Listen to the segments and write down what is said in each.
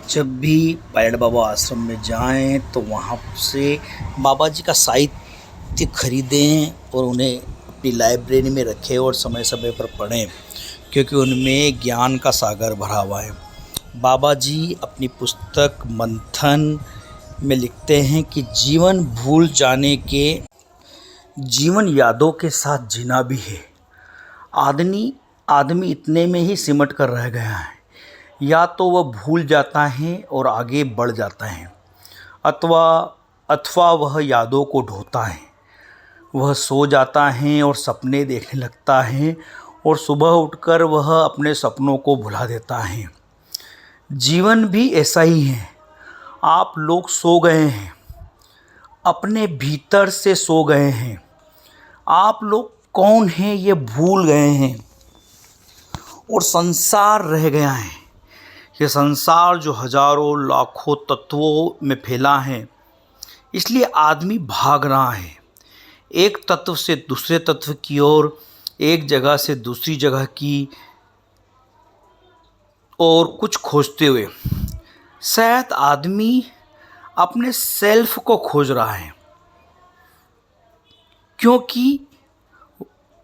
जब भी पायलट बाबा आश्रम में जाएं तो वहाँ से बाबा जी का साहित्य खरीदें और उन्हें अपनी लाइब्रेरी में रखें और समय समय पर पढ़ें, क्योंकि उनमें ज्ञान का सागर भरा हुआ है। बाबा जी अपनी पुस्तक मंथन में लिखते हैं कि जीवन भूल जाने के जीवन यादों के साथ जीना भी है। आदमी आदमी इतने में ही सिमट कर रह गया है। या तो वह भूल जाता है और आगे बढ़ जाता है, अथवा अथवा वह यादों को ढोता है। वह सो जाता है और सपने देखने लगता है और सुबह उठकर वह अपने सपनों को भुला देता है। जीवन भी ऐसा ही है। आप लोग सो गए हैं, अपने भीतर से सो गए हैं। आप लोग कौन हैं ये भूल गए हैं और संसार रह गया है। ये संसार जो हजारों लाखों तत्वों में फैला है, इसलिए आदमी भाग रहा है, एक तत्व से दूसरे तत्व की ओर, एक जगह से दूसरी जगह की और कुछ खोजते हुए। शायद आदमी अपने सेल्फ को खोज रहा है, क्योंकि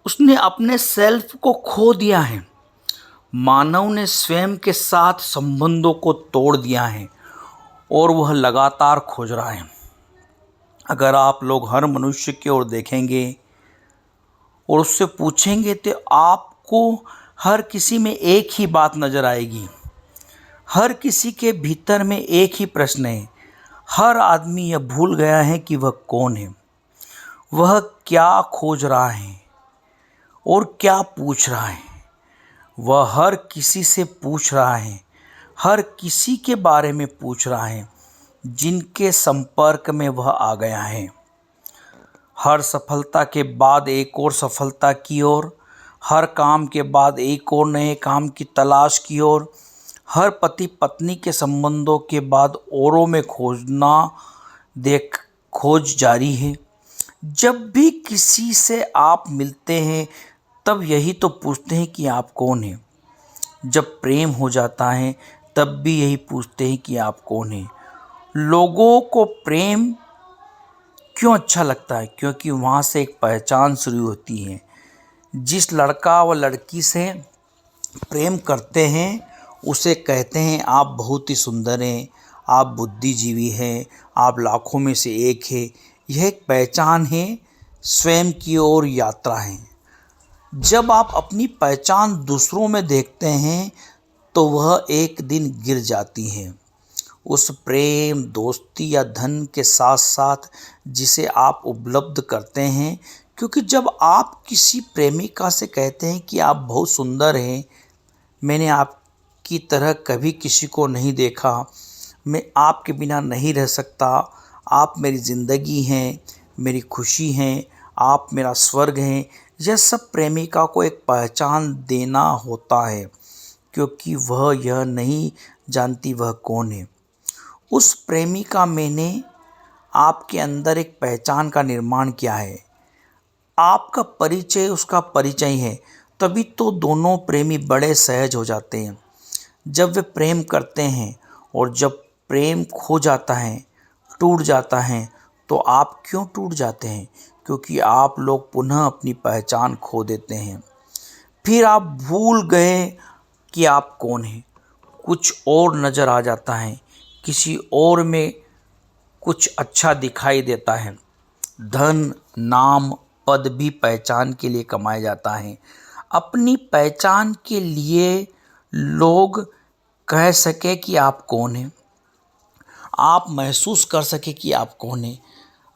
उसने अपने सेल्फ को खो दिया है। मानव ने स्वयं के साथ संबंधों को तोड़ दिया है और वह लगातार खोज रहा है। अगर आप लोग हर मनुष्य की ओर देखेंगे और उससे पूछेंगे तो आपको हर किसी में एक ही बात नज़र आएगी। हर किसी के भीतर में एक ही प्रश्न है। हर आदमी यह भूल गया है कि वह कौन है, वह क्या खोज रहा है और क्या पूछ रहा है। वह हर किसी से पूछ रहा है, हर किसी के बारे में पूछ रहा है जिनके संपर्क में वह आ गया है। हर सफलता के बाद एक और सफलता की ओर, हर काम के बाद एक और नए काम की तलाश की ओर, हर पति पत्नी के संबंधों के बाद औरों में खोज जारी है। जब भी किसी से आप मिलते हैं तब यही तो पूछते हैं कि आप कौन हैं। जब प्रेम हो जाता है तब भी यही पूछते हैं कि आप कौन हैं। लोगों को प्रेम क्यों अच्छा लगता है? क्योंकि वहाँ से एक पहचान शुरू होती है। जिस लड़का व लड़की से प्रेम करते हैं उसे कहते हैं आप बहुत ही सुंदर हैं, आप बुद्धिजीवी हैं, आप लाखों में से एक हैं। यह एक पहचान है, स्वयं की ओर यात्रा है। जब आप अपनी पहचान दूसरों में देखते हैं तो वह एक दिन गिर जाती है। उस प्रेम, दोस्ती या धन के साथ साथ जिसे आप उपलब्ध करते हैं। क्योंकि जब आप किसी प्रेमिका से कहते हैं कि आप बहुत सुंदर हैं, मैंने आपकी तरह कभी किसी को नहीं देखा, मैं आपके बिना नहीं रह सकता, आप मेरी ज़िंदगी हैं, मेरी खुशी हैं, आप मेरा स्वर्ग हैं, यह सब प्रेमिका को एक पहचान देना होता है, क्योंकि वह यह नहीं जानती वह कौन है। उस प्रेमिका मैंने आपके अंदर एक पहचान का निर्माण किया है। आपका परिचय उसका परिचय है, तभी तो दोनों प्रेमी बड़े सहज हो जाते हैं जब वे प्रेम करते हैं। और जब प्रेम खो जाता है, टूट जाता है, तो आप क्यों टूट जाते हैं? क्योंकि आप लोग पुनः अपनी पहचान खो देते हैं। फिर आप भूल गए कि आप कौन हैं। कुछ और नज़र आ जाता है, किसी और में कुछ अच्छा दिखाई देता है। धन, नाम, पद भी पहचान के लिए कमाया जाता है। अपनी पहचान के लिए लोग कह सके कि आप कौन हैं, आप महसूस कर सके कि आप कौन हैं।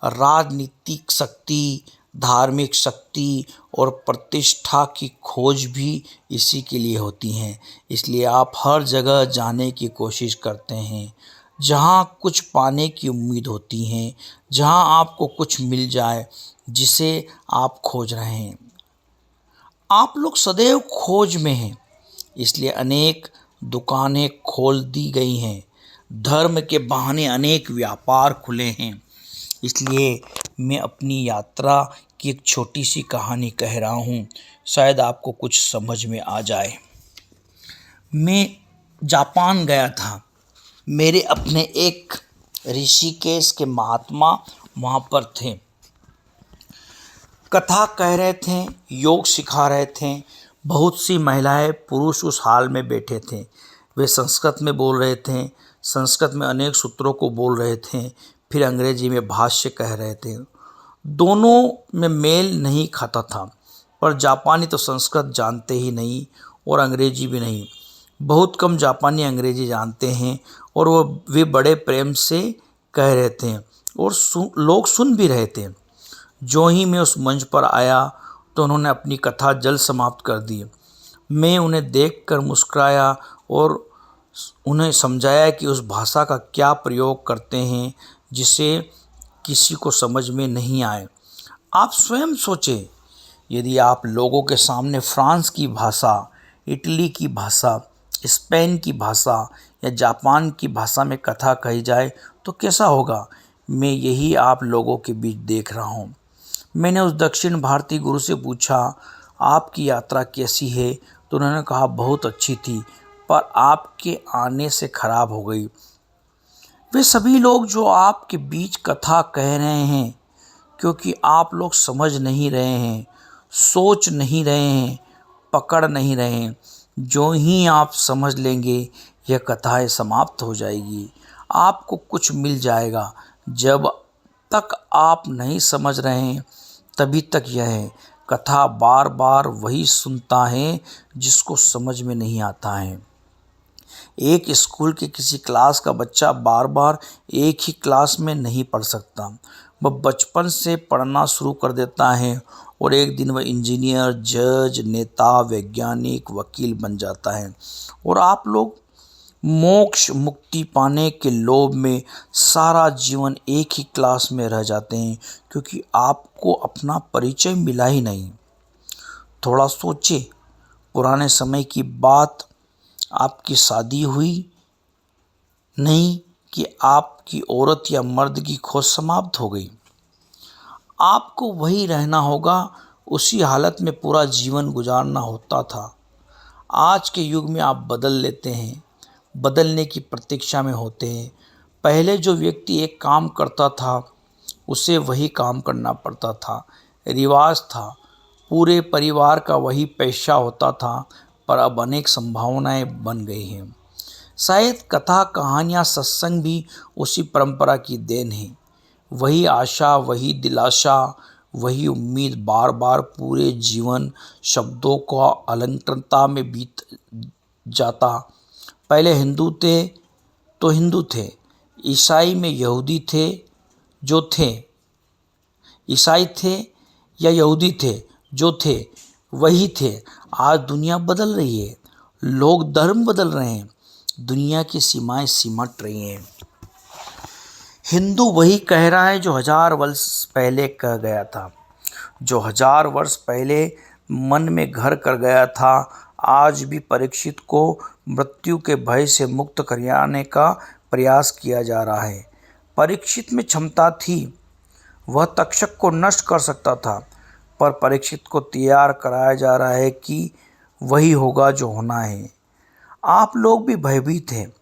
राजनीतिक शक्ति, धार्मिक शक्ति और प्रतिष्ठा की खोज भी इसी के लिए होती हैं। इसलिए आप हर जगह जाने की कोशिश करते हैं जहां कुछ पाने की उम्मीद होती है, जहां आपको कुछ मिल जाए जिसे आप खोज रहे हैं। आप लोग सदैव खोज में हैं, इसलिए अनेक दुकानें खोल दी गई हैं, धर्म के बहाने अनेक व्यापार खुले हैं। इसलिए मैं अपनी यात्रा की एक छोटी सी कहानी कह रहा हूँ, शायद आपको कुछ समझ में आ जाए। मैं जापान गया था। मेरे अपने एक ऋषिकेश के महात्मा वहाँ पर थे, कथा कह रहे थे, योग सिखा रहे थे। बहुत सी महिलाएं पुरुष उस हाल में बैठे थे। वे संस्कृत में बोल रहे थे, संस्कृत में अनेक सूत्रों को बोल रहे थे, फिर अंग्रेजी में भाष्य कह रहे थे। दोनों में मेल नहीं खाता था, पर जापानी तो संस्कृत जानते ही नहीं और अंग्रेजी भी नहीं। बहुत कम जापानी अंग्रेजी जानते हैं और वे बड़े प्रेम से कह रहे थे और लोग सुन भी रहे थे। जो ही मैं उस मंच पर आया तो उन्होंने अपनी कथा जल्द समाप्त कर दी। मैं उन्हें देखकर मुस्कुराया और उन्हें समझाया कि उस भाषा का क्या प्रयोग करते हैं जिसे किसी को समझ में नहीं आए। आप स्वयं सोचें, यदि आप लोगों के सामने फ्रांस की भाषा, इटली की भाषा, स्पेन की भाषा या जापान की भाषा में कथा कही जाए तो कैसा होगा। मैं यही आप लोगों के बीच देख रहा हूँ। मैंने उस दक्षिण भारतीय गुरु से पूछा, आपकी यात्रा कैसी है? तो उन्होंने कहा, बहुत अच्छी थी, पर आपके आने से खराब हो गई। वे सभी लोग जो आपके बीच कथा कह रहे हैं, क्योंकि आप लोग समझ नहीं रहे हैं, सोच नहीं रहे हैं, पकड़ नहीं रहे हैं। जो ही आप समझ लेंगे, यह कथाएं समाप्त हो जाएगी, आपको कुछ मिल जाएगा। जब तक आप नहीं समझ रहे हैं, तभी तक यह कथा बार बार वही सुनता है जिसको समझ में नहीं आता है। एक स्कूल के किसी क्लास का बच्चा बार बार एक ही क्लास में नहीं पढ़ सकता। वह बचपन से पढ़ना शुरू कर देता है और एक दिन वह इंजीनियर, जज, नेता, वैज्ञानिक, वकील बन जाता है। और आप लोग मोक्ष मुक्ति पाने के लोभ में सारा जीवन एक ही क्लास में रह जाते हैं, क्योंकि आपको अपना परिचय मिला ही नहीं। थोड़ा सोचे, पुराने समय की बात, आपकी शादी हुई नहीं कि आपकी औरत या मर्द की खोज समाप्त हो गई। आपको वही रहना होगा, उसी हालत में पूरा जीवन गुजारना होता था। आज के युग में आप बदल लेते हैं, बदलने की प्रतीक्षा में होते हैं। पहले जो व्यक्ति एक काम करता था, उसे वही काम करना पड़ता था, रिवाज था, पूरे परिवार का वही पेशा होता था। पर अब अनेक संभावनाएं बन गई हैं। शायद कथा, कहानियाँ, सत्संग भी उसी परंपरा की देन है। वही आशा, वही दिलासा, वही उम्मीद बार बार पूरे जीवन शब्दों को अलंकृतता में बीत जाता। पहले हिंदू थे तो हिंदू थे, ईसाई में यहूदी थे जो थे, ईसाई थे या यहूदी थे जो थे, वही थे। आज दुनिया बदल रही है, लोग धर्म बदल रहे हैं, दुनिया की सीमाएं सिमट रही हैं। हिंदू वही कह रहा है जो 1000 वर्ष पहले कह गया था, जो 1000 वर्ष पहले मन में घर कर गया था। आज भी परीक्षित को मृत्यु के भय से मुक्त कराने का प्रयास किया जा रहा है। परीक्षित में क्षमता थी, वह तक्षक को नष्ट कर सकता था, पर परीक्षित को तैयार कराया जा रहा है कि वही होगा जो होना है। आप लोग भी भयभीत हैं।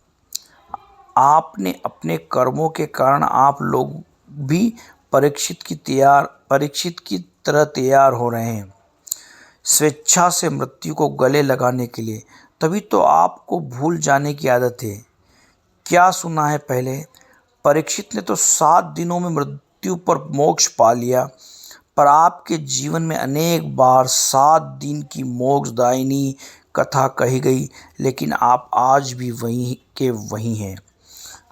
आपने अपने कर्मों के कारण आप लोग भी परीक्षित की तरह तैयार हो रहे हैं, स्वेच्छा से मृत्यु को गले लगाने के लिए। तभी तो आपको भूल जाने की आदत है। क्या सुना है पहले? परीक्षित ने तो 7 दिनों में मृत्यु पर मोक्ष पा लिया, पर आपके जीवन में अनेक बार 7 दिन की मोक्षदायिनी कथा कही गई, लेकिन आप आज भी वहीं के वहीं हैं,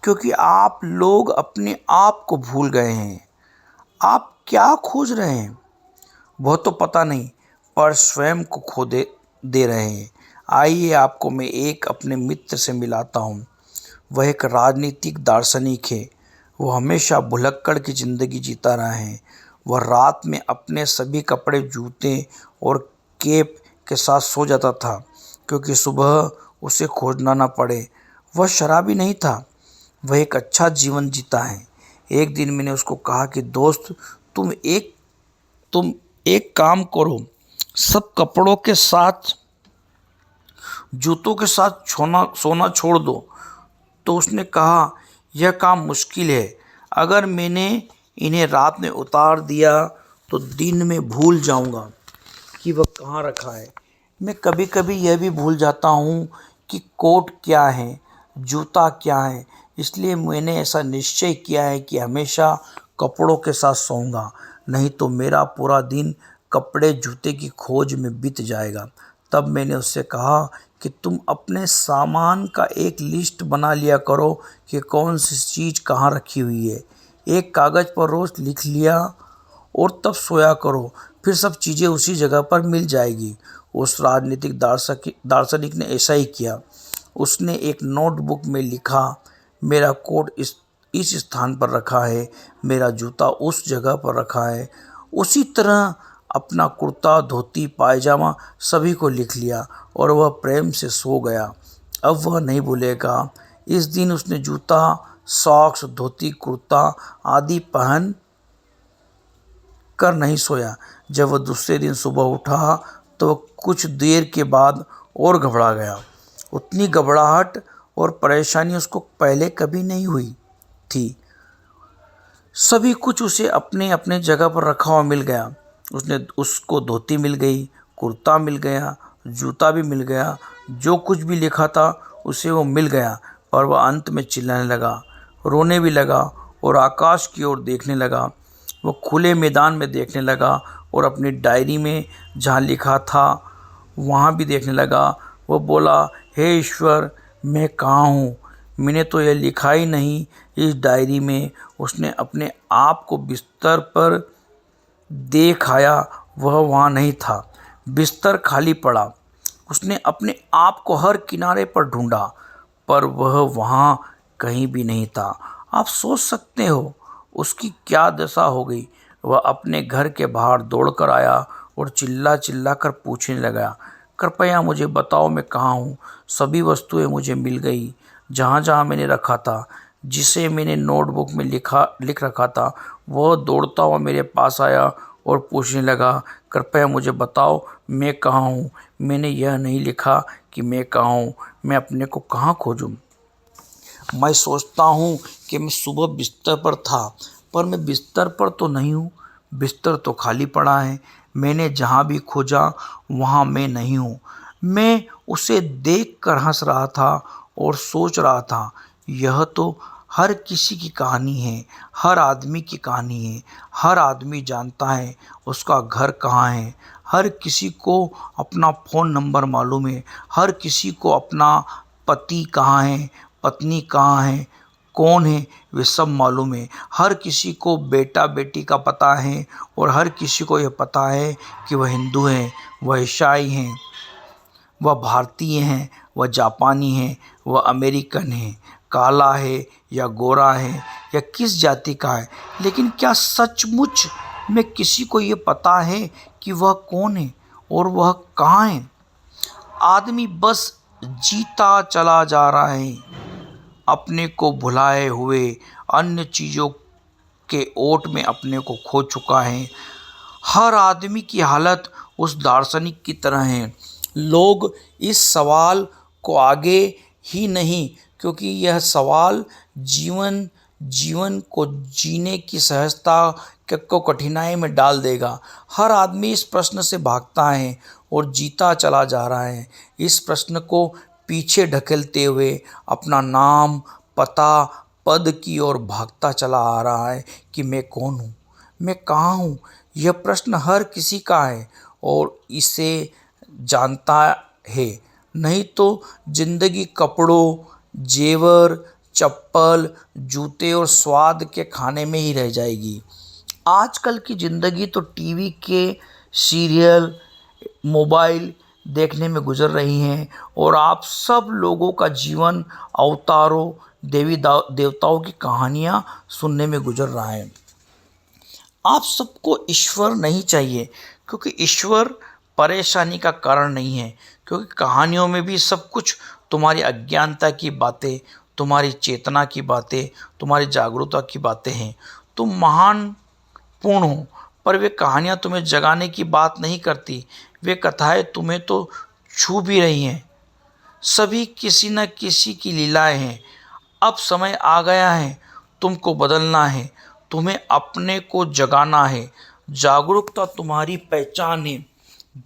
क्योंकि आप लोग अपने आप को भूल गए हैं। आप क्या खोज रहे हैं वह तो पता नहीं, पर स्वयं को खो दे रहे हैं। आइए आपको मैं एक अपने मित्र से मिलाता हूँ। वह एक राजनीतिक दार्शनिक है। वह हमेशा भुलक्कड़ की ज़िंदगी जीता रहा है। वह रात में अपने सभी कपड़े, जूते और कैप के साथ सो जाता था, क्योंकि सुबह उसे खोजना न पड़े। वह शराबी नहीं था, वह एक अच्छा जीवन जीता है। एक दिन मैंने उसको कहा कि दोस्त, तुम एक काम करो, सब कपड़ों के साथ, जूतों के साथ सोना छोड़ दो। तो उसने कहा, यह काम मुश्किल है। अगर मैंने इन्हें रात में उतार दिया तो दिन में भूल जाऊंगा कि वह कहाँ रखा है। मैं कभी कभी यह भी भूल जाता हूँ कि कोट क्या है, जूता क्या है। इसलिए मैंने ऐसा निश्चय किया है कि हमेशा कपड़ों के साथ सोऊंगा, नहीं तो मेरा पूरा दिन कपड़े जूते की खोज में बीत जाएगा। तब मैंने उससे कहा कि तुम अपने सामान का एक लिस्ट बना लिया करो कि कौन सी चीज़ कहाँ रखी हुई है। एक कागज़ पर रोज़ लिख लिया और तब सोया करो, फिर सब चीज़ें उसी जगह पर मिल जाएगी। उस राजनीतिक दार्शनिक ने ऐसा ही किया। उसने एक नोटबुक में लिखा, मेरा कोट इस स्थान पर रखा है, मेरा जूता उस जगह पर रखा है। उसी तरह अपना कुर्ता, धोती, पायजामा सभी को लिख लिया और वह प्रेम से सो गया। अब वह नहीं भूलेगा। इस दिन उसने जूता, सॉक्स, धोती, कुर्ता आदि पहन कर नहीं सोया। जब वह दूसरे दिन सुबह उठा तो वह कुछ देर के बाद और घबरा गया। उतनी घबराहट और परेशानी उसको पहले कभी नहीं हुई थी। सभी कुछ उसे अपने अपने जगह पर रखा हुआ मिल गया। उसको धोती मिल गई, कुर्ता मिल गया, जूता भी मिल गया, जो कुछ भी लिखा था उसे वो मिल गया। पर वह अंत में चिल्लाने लगा, रोने भी लगा और आकाश की ओर देखने लगा। वो खुले मैदान में देखने लगा और अपनी डायरी में जहाँ लिखा था वहाँ भी देखने लगा। वो बोला, हे ईश्वर, मैं कहाँ हूँ? मैंने तो यह लिखा ही नहीं इस डायरी में। उसने अपने आप को बिस्तर पर देखा, वह वहाँ नहीं था। बिस्तर खाली पड़ा। उसने अपने आप को हर किनारे पर ढूंढा, पर वह वहाँ कहीं भी नहीं था। आप सोच सकते हो उसकी क्या दशा हो गई। वह अपने घर के बाहर दौड़कर आया और चिल्ला चिल्ला कर पूछने लगा, कृपया मुझे बताओ मैं कहाँ हूँ। सभी वस्तुएं मुझे मिल गई। जहाँ जहाँ मैंने रखा था, जिसे मैंने नोटबुक में लिख रखा था, वह दौड़ता हुआ मेरे पास आया और पूछने लगा, कृपया मुझे बताओ मैं कहाँ हूँ। मैंने यह नहीं लिखा कि मैं कहाँ हूँ। मैं अपने को कहाँ खोजूँ? मैं सोचता हूँ कि मैं सुबह बिस्तर पर था, पर मैं बिस्तर पर तो नहीं हूँ। बिस्तर तो खाली पड़ा है। मैंने जहाँ भी खोजा वहाँ मैं नहीं हूँ। मैं उसे देख कर हंस रहा था और सोच रहा था, यह तो हर किसी की कहानी है, हर आदमी की कहानी है। हर आदमी जानता है उसका घर कहाँ है। हर किसी को अपना फ़ोन नंबर मालूम है। हर किसी को अपना पति कहाँ है, पत्नी कहाँ है, कौन है, वे सब मालूम है। हर किसी को बेटा बेटी का पता है और हर किसी को यह पता है कि वह हिंदू हैं, वह ईसाई हैं, वह भारतीय हैं, वह जापानी हैं, वह अमेरिकन हैं, काला है या गोरा है या किस जाति का है। लेकिन क्या सचमुच में किसी को ये पता है कि वह कौन है और वह कहाँ है? आदमी बस जीता चला जा रहा है, अपने को भुलाए हुए, अन्य चीज़ों के ओट में अपने को खो चुका है। हर आदमी की हालत उस दार्शनिक की तरह है। लोग इस सवाल को आगे ही नहीं, क्योंकि यह सवाल जीवन जीवन को जीने की सहजता को कठिनाई में डाल देगा। हर आदमी इस प्रश्न से भागता है और जीता चला जा रहा है, इस प्रश्न को पीछे ढकेलते हुए अपना नाम, पता, पद की ओर भागता चला आ रहा है कि मैं कौन हूँ, मैं कहाँ हूँ। यह प्रश्न हर किसी का है और इसे जानता है। नहीं तो जिंदगी कपड़ों, जेवर, चप्पल, जूते और स्वाद के खाने में ही रह जाएगी। आजकल की ज़िंदगी तो टीवी के सीरियल, मोबाइल देखने में गुजर रही हैं और आप सब लोगों का जीवन अवतारों, देवताओं की कहानियाँ सुनने में गुजर रहा है। आप सबको ईश्वर नहीं चाहिए, क्योंकि ईश्वर परेशानी का कारण नहीं है। क्योंकि कहानियों में भी सब कुछ तुम्हारी अज्ञानता की बातें, तुम्हारी चेतना की बातें, तुम्हारी जागरूकता की बातें हैं। तुम महान पूर्ण हो, पर वे कहानियाँ तुम्हें जगाने की बात नहीं करती। वे कथाएं तुम्हें तो छू भी रही हैं। सभी किसी न किसी की लीलाएं हैं। अब समय आ गया है, तुमको बदलना है, तुम्हें अपने को जगाना है। जागरूकता तुम्हारी पहचान है।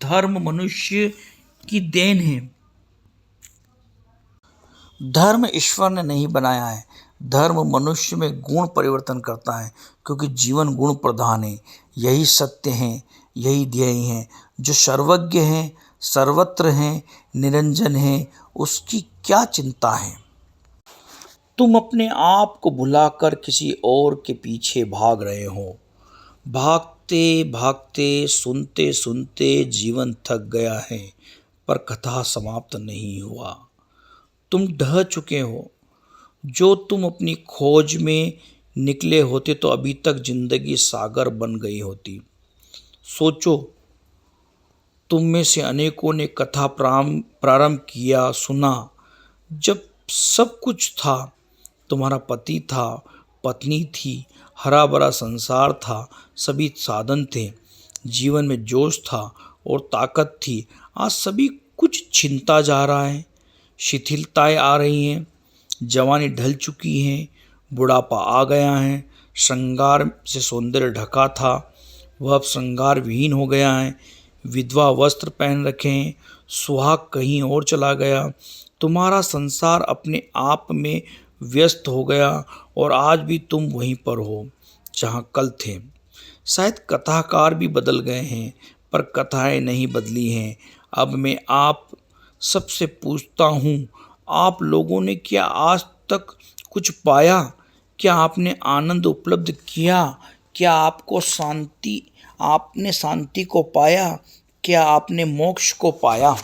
धर्म मनुष्य की देन है। धर्म ईश्वर ने नहीं बनाया है। धर्म मनुष्य में गुण परिवर्तन करता है, क्योंकि जीवन गुण प्रधान है। यही सत्य है, यही ध्येय है। जो सर्वज्ञ है, सर्वत्र है, निरंजन है, उसकी क्या चिंता है। तुम अपने आप को भुलाकर किसी और के पीछे भाग रहे हो। भागते भागते, सुनते सुनते जीवन थक गया है, पर कथा समाप्त नहीं हुआ। तुम ढह चुके हो। जो तुम अपनी खोज में निकले होते तो अभी तक जिंदगी सागर बन गई होती। सोचो, तुम में से अनेकों ने कथा प्रारंभ किया, सुना। जब सब कुछ था, तुम्हारा पति था, पत्नी थी, हरा भरा संसार था, सभी साधन थे, जीवन में जोश था और ताकत थी। आज सभी कुछ छिनता जा रहा है। शिथिलताएं आ रही हैं, जवानी ढल चुकी है, बुढ़ापा आ गया है। श्रृंगार से सौंदर्य ढका था, वह अब श्रृंगार विहीन हो गया है। विधवा वस्त्र पहन रखे हैं, सुहाग कहीं और चला गया। तुम्हारा संसार अपने आप में व्यस्त हो गया और आज भी तुम वहीं पर हो जहाँ कल थे। शायद कथाकार भी बदल गए हैं, पर कथाएं नहीं बदली हैं। अब मैं आप सबसे पूछता हूँ, आप लोगों ने क्या आज तक कुछ पाया? क्या आपने आनंद उपलब्ध किया? क्या आपने शांति को पाया? क्या आपने मोक्ष को पाया?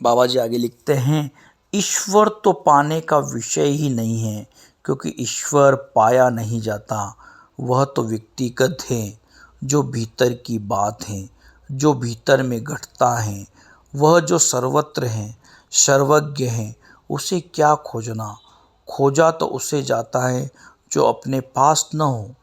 बाबा जी आगे लिखते हैं, ईश्वर तो पाने का विषय ही नहीं है, क्योंकि ईश्वर पाया नहीं जाता। वह तो व्यक्तिगत है, जो भीतर की बात है, जो भीतर में घटता है। वह जो सर्वत्र है, सर्वज्ञ है, उसे क्या खोजना। खोजा तो उसे जाता है जो अपने पास न हो।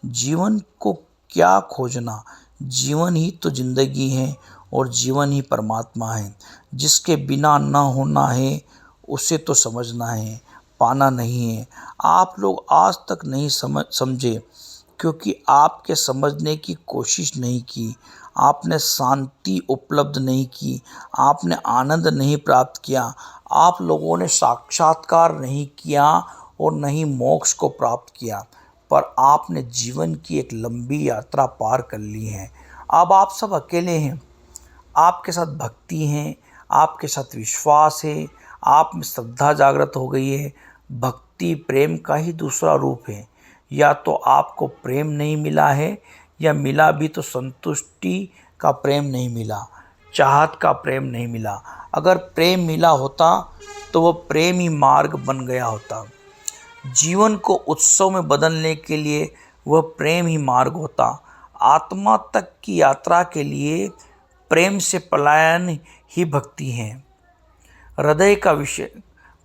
जीवन को क्या खोजना। जीवन ही तो जिंदगी है और जीवन ही परमात्मा है। जिसके बिना न होना है, उसे तो समझना है, पाना नहीं है। आप लोग आज तक नहीं समझे, क्योंकि आपके समझने की कोशिश नहीं की। आपने शांति उपलब्ध नहीं की, आपने आनंद नहीं प्राप्त किया, आप लोगों ने साक्षात्कार नहीं किया और नहीं मोक्ष को प्राप्त किया, पर आपने जीवन की एक लंबी यात्रा पार कर ली है। अब आप सब अकेले हैं। आपके साथ भक्ति है, आपके साथ विश्वास है, आप में श्रद्धा जागृत हो गई है। भक्ति प्रेम का ही दूसरा रूप है। या तो आपको प्रेम नहीं मिला है, या मिला भी तो संतुष्टि का प्रेम नहीं मिला, चाहत का प्रेम नहीं मिला। अगर प्रेम मिला होता तो वह प्रेम ही मार्ग बन गया होता। जीवन को उत्सव में बदलने के लिए वह प्रेम ही मार्ग होता। आत्मा तक की यात्रा के लिए प्रेम से पलायन ही भक्ति है। हृदय का विषय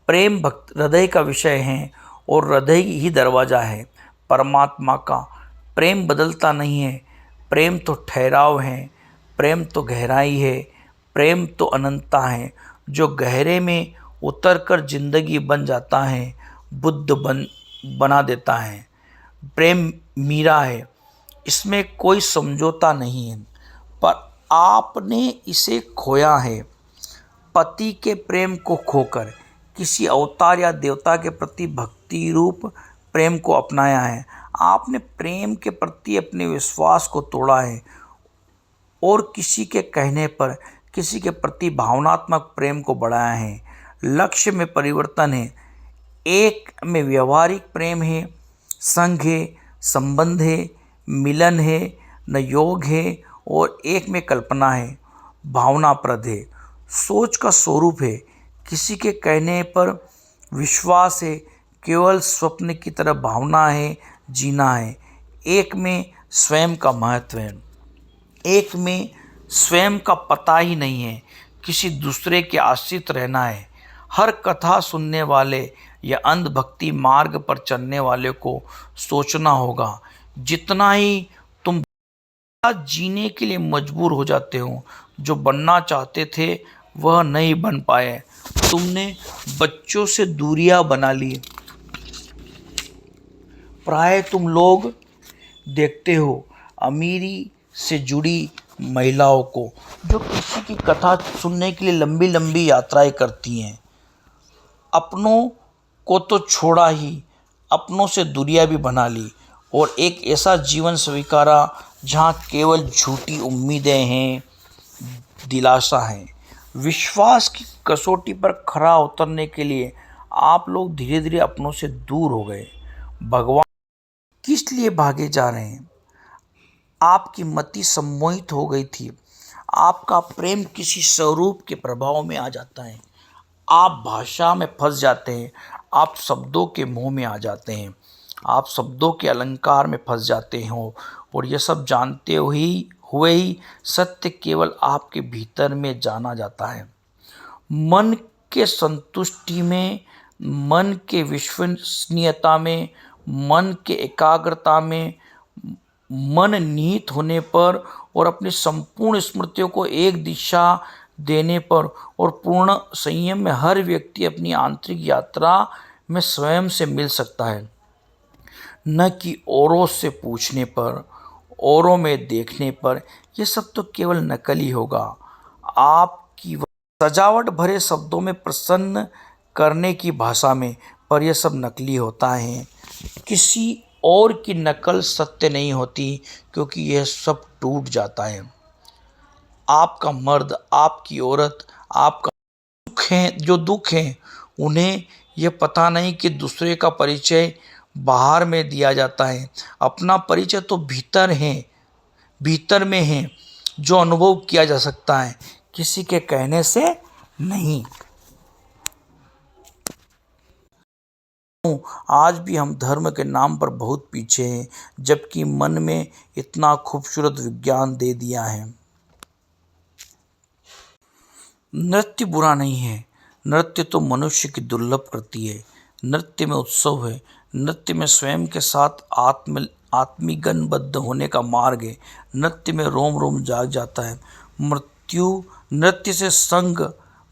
प्रेम हृदय का विषय है और हृदय ही दरवाज़ा है परमात्मा का। प्रेम बदलता नहीं है। प्रेम तो ठहराव है, प्रेम तो गहराई है, प्रेम तो अनंतता है। जो गहरे में उतरकर जिंदगी बन जाता है, बुद्ध बना देता है। प्रेम मीरा है, इसमें कोई समझौता नहीं है, पर आपने इसे खोया है। पति के प्रेम को खोकर किसी अवतार या देवता के प्रति भक्ति रूप प्रेम को अपनाया है। आपने प्रेम के प्रति अपने विश्वास को तोड़ा है और किसी के कहने पर किसी के प्रति भावनात्मक प्रेम को बढ़ाया है। लक्ष्य में परिवर्तन है। एक में व्यवहारिक प्रेम है, संग है, संबंध है, मिलन है, न योग है, और एक में कल्पना है, भावनाप्रद है, सोच का स्वरूप है। किसी के कहने पर विश्वास है, केवल स्वप्न की तरह भावना है, जीना है। एक में स्वयं का महत्व है, एक में स्वयं का पता ही नहीं है, किसी दूसरे के आश्रित रहना है। हर कथा सुनने वाले या अंधभक्ति मार्ग पर चलने वाले को सोचना होगा, जितना ही तुम जीने के लिए मजबूर हो जाते हो, जो बनना चाहते थे वह नहीं बन पाए। तुमने बच्चों से दूरियां बना ली। प्राय तुम लोग देखते हो अमीरी से जुड़ी महिलाओं को, जो किसी की कथा सुनने के लिए लंबी लंबी यात्राएं करती हैं। अपनों को तो छोड़ा ही, अपनों से दूरियां भी बना ली और एक ऐसा जीवन स्वीकारा जहाँ केवल झूठी उम्मीदें हैं, दिलासा है। विश्वास की कसौटी पर खरा उतरने के लिए आप लोग धीरे धीरे अपनों से दूर हो गए। भगवान किस लिए भागे जा रहे हैं? आपकी मति सम्मोहित हो गई थी। आपका प्रेम किसी स्वरूप के प्रभाव में आ जाता है। आप भाषा में फंस जाते हैं। आप शब्दों के मोह में आ जाते हैं। आप शब्दों के अलंकार में फंस जाते हो और यह सब जानते हुए ही सत्य केवल आपके भीतर में जाना जाता है। मन के संतुष्टि में, मन के विश्वसनीयता में, मन के एकाग्रता में, मन निहित होने पर और अपनी संपूर्ण स्मृतियों को एक दिशा देने पर और पूर्ण संयम में हर व्यक्ति अपनी आंतरिक यात्रा में स्वयं से मिल सकता है, न कि औरों से पूछने पर, औरों में देखने पर। यह सब तो केवल नकली होगा। आपकी सजावट भरे शब्दों में, प्रसन्न करने की भाषा में, पर यह सब नकली होता है। किसी और की नकल सत्य नहीं होती, क्योंकि यह सब टूट जाता है। आपका मर्द, आपकी औरत, आपका दुख है, उन्हें यह पता नहीं कि दूसरे का परिचय बाहर में दिया जाता है। अपना परिचय तो भीतर में है, जो अनुभव किया जा सकता है, किसी के कहने से नहीं। आज भी हम धर्म के नाम पर बहुत पीछे हैं, जबकि मन में इतना खूबसूरत विज्ञान दे दिया है। नृत्य बुरा नहीं है। नृत्य तो मनुष्य की दुर्लभ कृति है। नृत्य में उत्सव है। नृत्य में स्वयं के साथ आत्मीगनबद्ध होने का मार्ग है। नृत्य में रोम रोम जाग जाता है।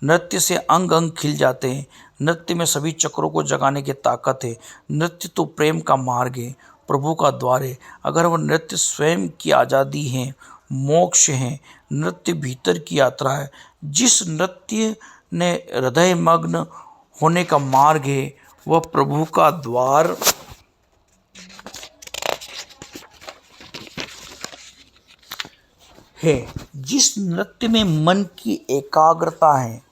नृत्य से अंग अंग खिल जाते हैं। नृत्य में सभी चक्रों को जगाने की ताकत है। नृत्य तो प्रेम का मार्ग है, प्रभु का द्वार है। अगर वह नृत्य स्वयं की आज़ादी है, मोक्ष है। नृत्य भीतर की यात्रा है। जिस नृत्य ने हृदय मग्न होने का मार्ग है, वह प्रभु का द्वार है। जिस नृत्य में मन की एकाग्रता है,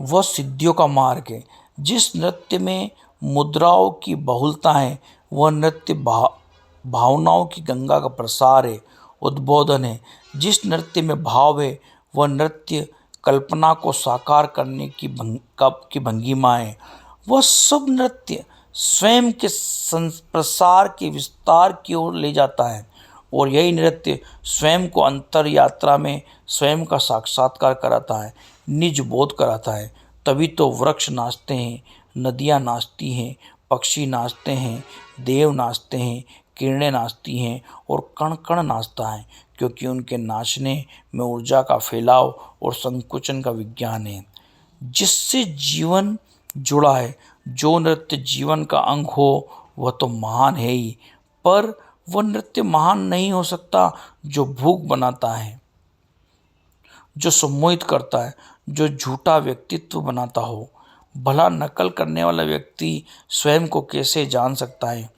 वह सिद्धियों का मार्ग है। जिस नृत्य में मुद्राओं की बहुलता है, वह नृत्य भावनाओं की गंगा का प्रसार है, उद्बोधन है। जिस नृत्य में भाव है, वह नृत्य कल्पना को साकार करने की भंगिमा है। वह सब नृत्य स्वयं के प्रसार के विस्तार की ओर ले जाता है और यही नृत्य स्वयं को अंतर यात्रा में स्वयं का साक्षात्कार कराता है, निज बोध कराता है। तभी तो वृक्ष नाचते हैं, नदियाँ नाचती हैं, पक्षी नाचते हैं, देव नाचते हैं, किरणें नाचती हैं और कण कण नाचता है, क्योंकि उनके नाचने में ऊर्जा का फैलाव और संकुचन का विज्ञान है, जिससे जीवन जुड़ा है। जो नृत्य जीवन का अंग हो वह तो महान है ही, पर वह नृत्य महान नहीं हो सकता जो भूख बनाता है, जो सम्मोहित करता है, जो झूठा व्यक्तित्व बनाता हो। भला नकल करने वाला व्यक्ति स्वयं को कैसे जान सकता है?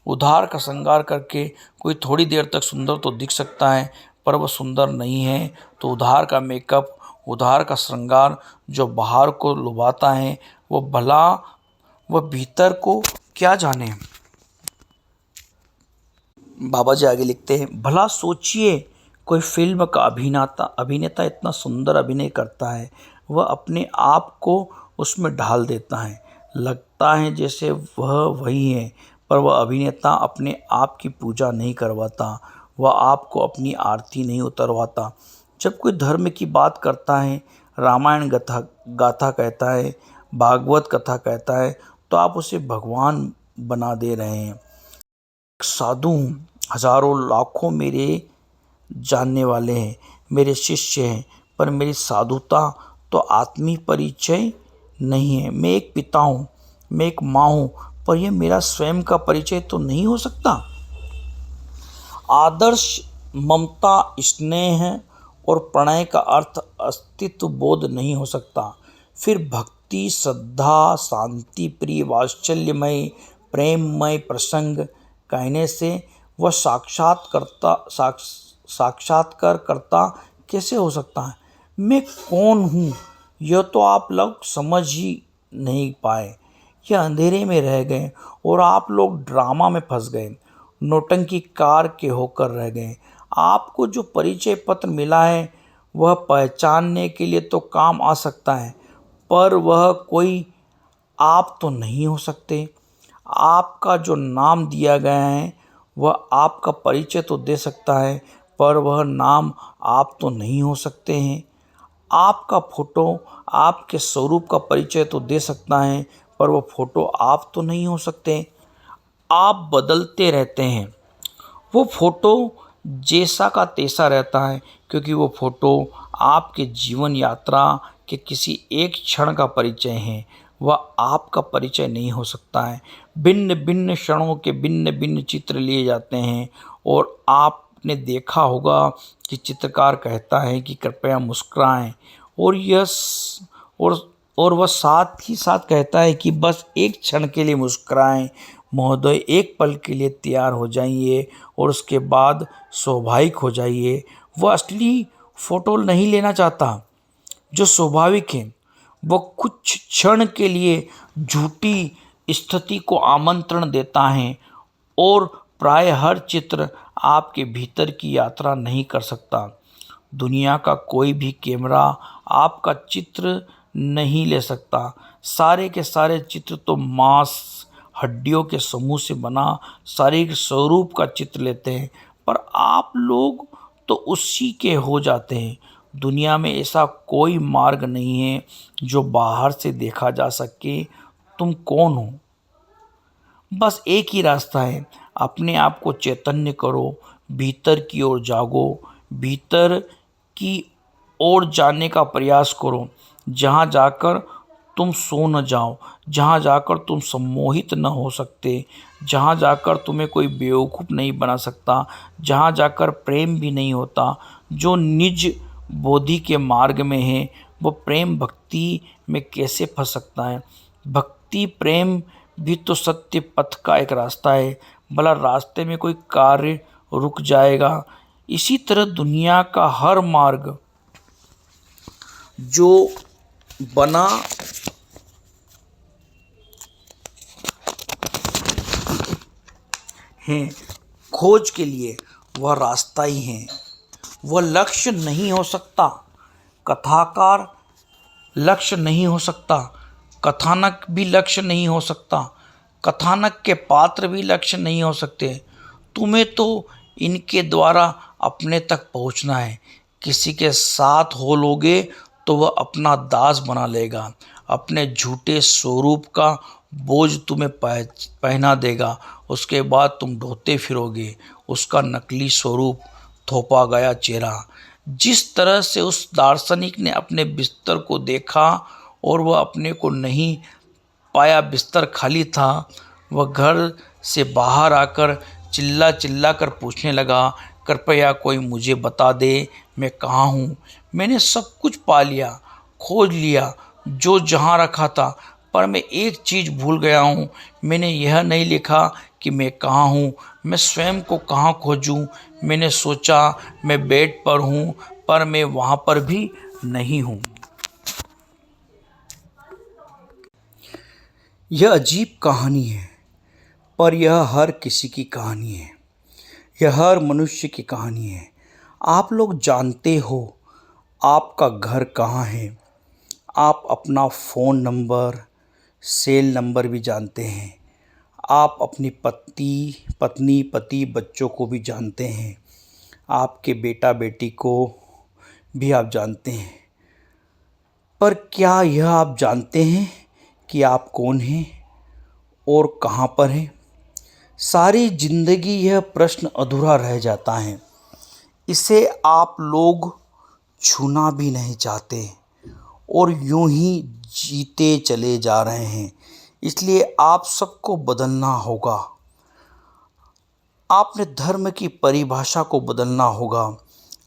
उधार का श्रृंगार करके कोई थोड़ी देर तक सुंदर तो दिख सकता है, पर वह सुंदर नहीं है। तो उधार का मेकअप, उधार का श्रृंगार जो बाहर को लुभाता है, वह भीतर को क्या जाने। बाबा जी आगे लिखते हैं, भला सोचिए, कोई फिल्म का अभिनेता इतना सुंदर अभिनय करता है, वह अपने आप को उसमें ढाल देता है। लगता है जैसे वह वही है, पर वह अभिनेता अपने आप की पूजा नहीं करवाता, वह आपको अपनी आरती नहीं उतरवाता। जब कोई धर्म की बात करता है, रामायण गाथा कहता है, भागवत कथा कहता है, तो आप उसे भगवान बना दे रहे हैं। साधु हूँ, हजारों लाखों मेरे जानने वाले हैं, मेरे शिष्य हैं, पर मेरी साधुता तो आत्मी परिचय नहीं है। मैं एक पिता हूँ, मैं एक माँ हूँ, पर यह मेरा स्वयं का परिचय तो नहीं हो सकता। आदर्श ममता, स्नेह और प्रणय का अर्थ अस्तित्व बोध नहीं हो सकता। फिर भक्ति, श्रद्धा, शांति प्रिय, वात्सल्यमय, प्रेममय प्रसंग कहने से वह साक्षात्कार करता कैसे हो सकता है? मैं कौन हूँ, यह तो आप लोग समझ ही नहीं पाए। यह अंधेरे में रह गए और आप लोग ड्रामा में फंस गए, नौटंकी कार के होकर रह गए। आपको जो परिचय पत्र मिला है वह पहचानने के लिए तो काम आ सकता है, पर वह कोई आप तो नहीं हो सकते। आपका जो नाम दिया गया है वह आपका परिचय तो दे सकता है, पर वह नाम आप तो नहीं हो सकते हैं। आपका फोटो आपके स्वरूप का परिचय तो दे सकता है, पर वह फोटो आप तो नहीं हो सकते। आप बदलते रहते हैं, वो फोटो जैसा का तैसा रहता है, क्योंकि वो फोटो आपके जीवन यात्रा के किसी एक क्षण का परिचय है, वह आपका परिचय नहीं हो सकता है। भिन्न भिन्न क्षणों के भिन्न भिन्न चित्र लिए जाते हैं, और आपने देखा होगा कि चित्रकार कहता है कि कृपया मुस्कुराएं, और और वह साथ ही साथ कहता है कि बस एक क्षण के लिए मुस्कुराएं महोदय, एक पल के लिए तैयार हो जाइए और उसके बाद स्वाभाविक हो जाइए। वह असली फोटो नहीं लेना चाहता जो स्वाभाविक है, वह कुछ क्षण के लिए झूठी स्थिति को आमंत्रण देता है, और प्राय हर चित्र आपके भीतर की यात्रा नहीं कर सकता। दुनिया का कोई भी कैमरा आपका चित्र नहीं ले सकता। सारे के सारे चित्र तो मांस हड्डियों के समूह से बना शारीरिक स्वरूप का चित्र लेते हैं, पर आप लोग तो उसी के हो जाते हैं। दुनिया में ऐसा कोई मार्ग नहीं है जो बाहर से देखा जा सके तुम कौन हो। बस एक ही रास्ता है, अपने आप को चैतन्य करो, भीतर की ओर जागो, भीतर की ओर जाने का प्रयास करो, जहाँ जाकर तुम सो न जाओ, जहाँ जाकर तुम सम्मोहित न हो सकते, जहाँ जाकर तुम्हें कोई बेवकूफ़ नहीं बना सकता, जहाँ जाकर प्रेम भी नहीं होता। जो निज बोधि के मार्ग में है वो प्रेम भक्ति में कैसे फंस सकता है? भक्ति प्रेम भी तो सत्य पथ का एक रास्ता है, भला रास्ते में कोई कार्य रुक जाएगा? इसी तरह दुनिया का हर मार्ग जो बना है खोज के लिए, वह रास्ता ही है, वह लक्ष्य नहीं हो सकता। कथाकार लक्ष्य नहीं हो सकता, कथानक भी लक्ष्य नहीं हो सकता, कथानक के पात्र भी लक्ष्य नहीं हो सकते। तुम्हें तो इनके द्वारा अपने तक पहुंचना है। किसी के साथ हो लोगे तो वह अपना दास बना लेगा, अपने झूठे स्वरूप का बोझ तुम्हें पहना देगा। उसके बाद तुम ढोते फिरोगे उसका नकली स्वरूप, थोपा गया चेहरा। जिस तरह से उस दार्शनिक ने अपने बिस्तर को देखा और वह अपने को नहीं पाया, बिस्तर खाली था, वह घर से बाहर आकर चिल्ला चिल्ला कर पूछने लगा, कृपया कोई मुझे बता दे मैं कहाँ हूँ। मैंने सब कुछ पा लिया, खोज लिया जो जहाँ रखा था, पर मैं एक चीज़ भूल गया हूँ। मैंने यह नहीं लिखा कि मैं कहाँ हूँ, मैं स्वयं को कहाँ खोजूँ। मैंने सोचा मैं बेड पर हूँ, पर मैं वहाँ पर भी नहीं हूँ। यह अजीब कहानी है, पर यह हर किसी की कहानी है, यह हर मनुष्य की कहानी है। आप लोग जानते हो आपका घर कहाँ है, आप अपना फ़ोन नंबर, सेल नंबर भी जानते हैं, आप अपनी पत्नी, पति, बच्चों को भी जानते हैं, आपके बेटा बेटी को भी आप जानते हैं। पर क्या यह आप जानते हैं कि आप कौन हैं और कहाँ पर हैं? सारी जिंदगी यह प्रश्न अधूरा रह जाता है। इसे आप लोग छूना भी नहीं चाहते और यूं ही जीते चले जा रहे हैं। इसलिए आप सबको बदलना होगा। आपने धर्म की परिभाषा को बदलना होगा,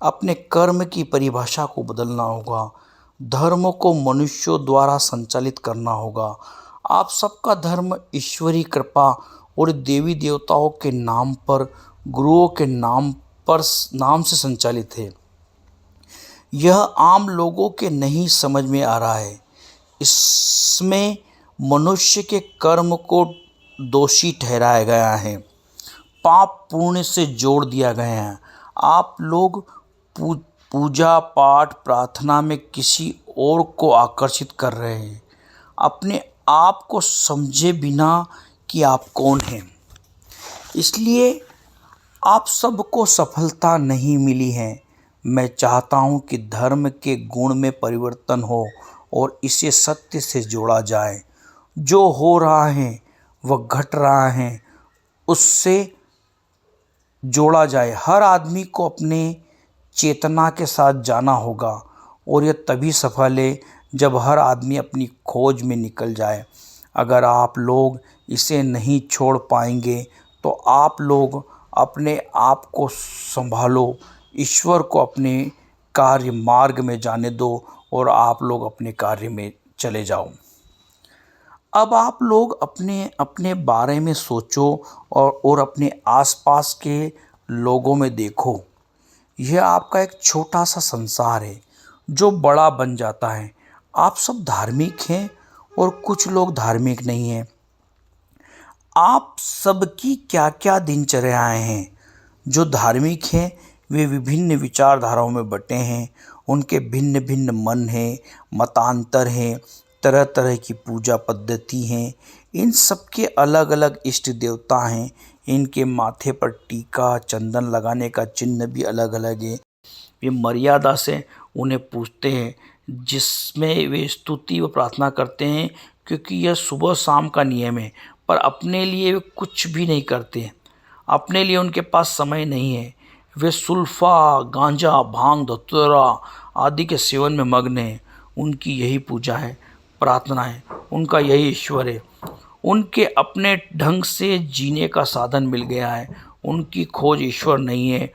अपने कर्म की परिभाषा को बदलना होगा, धर्म को मनुष्यों द्वारा संचालित करना होगा। आप सबका धर्म ईश्वरी कृपा और देवी देवताओं के नाम पर, गुरुओं के नाम से संचालित है। यह आम लोगों के नहीं समझ में आ रहा है। इसमें मनुष्य के कर्म को दोषी ठहराया गया है, पाप पुण्य से जोड़ दिया गया है। आप लोग पूजा पाठ प्रार्थना में किसी और को आकर्षित कर रहे हैं, अपने आप को समझे बिना कि आप कौन हैं। इसलिए आप सबको सफलता नहीं मिली है। मैं चाहता हूँ कि धर्म के गुण में परिवर्तन हो और इसे सत्य से जोड़ा जाए। जो हो रहा है वह घट रहा है, उससे जोड़ा जाए। हर आदमी को अपने चेतना के साथ जाना होगा और यह तभी सफल है जब हर आदमी अपनी खोज में निकल जाए। अगर आप लोग इसे नहीं छोड़ पाएंगे तो आप लोग अपने आप को संभालो, ईश्वर को अपने कार्य मार्ग में जाने दो और आप लोग अपने कार्य में चले जाओ। अब आप लोग अपने अपने बारे में सोचो और अपने आसपास के लोगों में देखो। यह आपका एक छोटा सा संसार है जो बड़ा बन जाता है। आप सब धार्मिक हैं और कुछ लोग धार्मिक नहीं हैं। आप सबकी क्या क्या दिनचर्याएं हैं। जो धार्मिक हैं वे विभिन्न विचारधाराओं में बटे हैं, उनके भिन्न भिन्न मन हैं, मतांतर हैं, तरह तरह की पूजा पद्धति हैं। इन सबके अलग अलग इष्ट देवता हैं, इनके माथे पर टीका चंदन लगाने का चिन्ह भी अलग अलग है। वे मर्यादा से उन्हें पूजते हैं, जिसमें वे स्तुति व प्रार्थना करते हैं, क्योंकि यह सुबह शाम का नियम है। पर अपने लिए वे कुछ भी नहीं करते। अपने लिए उनके पास समय नहीं है। वे सुल्फा, गांजा, भांग, धतूरा आदि के सेवन में मग्न हैं। उनकी यही पूजा है, प्रार्थना है, उनका यही ईश्वर है। उनके अपने ढंग से जीने का साधन मिल गया है। उनकी खोज ईश्वर नहीं है,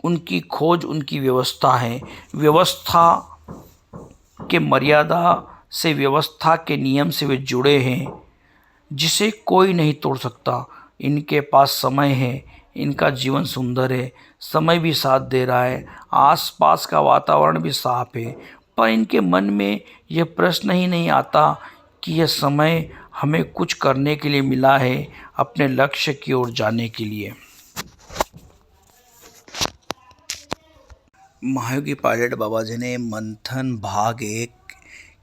उनकी खोज उनकी व्यवस्था है। व्यवस्था के मर्यादा से, व्यवस्था के नियम से वे जुड़े हैं, जिसे कोई नहीं तोड़ सकता। इनके पास समय है, इनका जीवन सुंदर है, समय भी साथ दे रहा है, आसपास का वातावरण भी साफ है। पर इनके मन में यह प्रश्न ही नहीं आता कि यह समय हमें कुछ करने के लिए मिला है, अपने लक्ष्य की ओर जाने के लिए। महायोगी पायलट बाबा जी ने मंथन भाग 1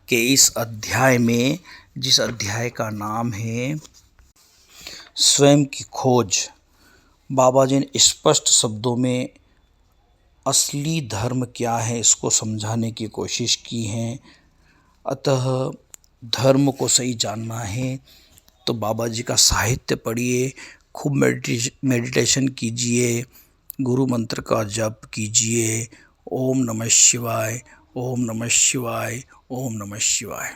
के इस अध्याय में, जिस अध्याय का नाम है स्वयं की खोज, बाबा जी ने स्पष्ट शब्दों में असली धर्म क्या है इसको समझाने की कोशिश की है। अतः धर्म को सही जानना है तो बाबा जी का साहित्य पढ़िए, खूब मेडिटेशन कीजिए, गुरु मंत्र का जप कीजिए। ओम नमः शिवाय, ओम नमः शिवाय, ओम नमः शिवाय।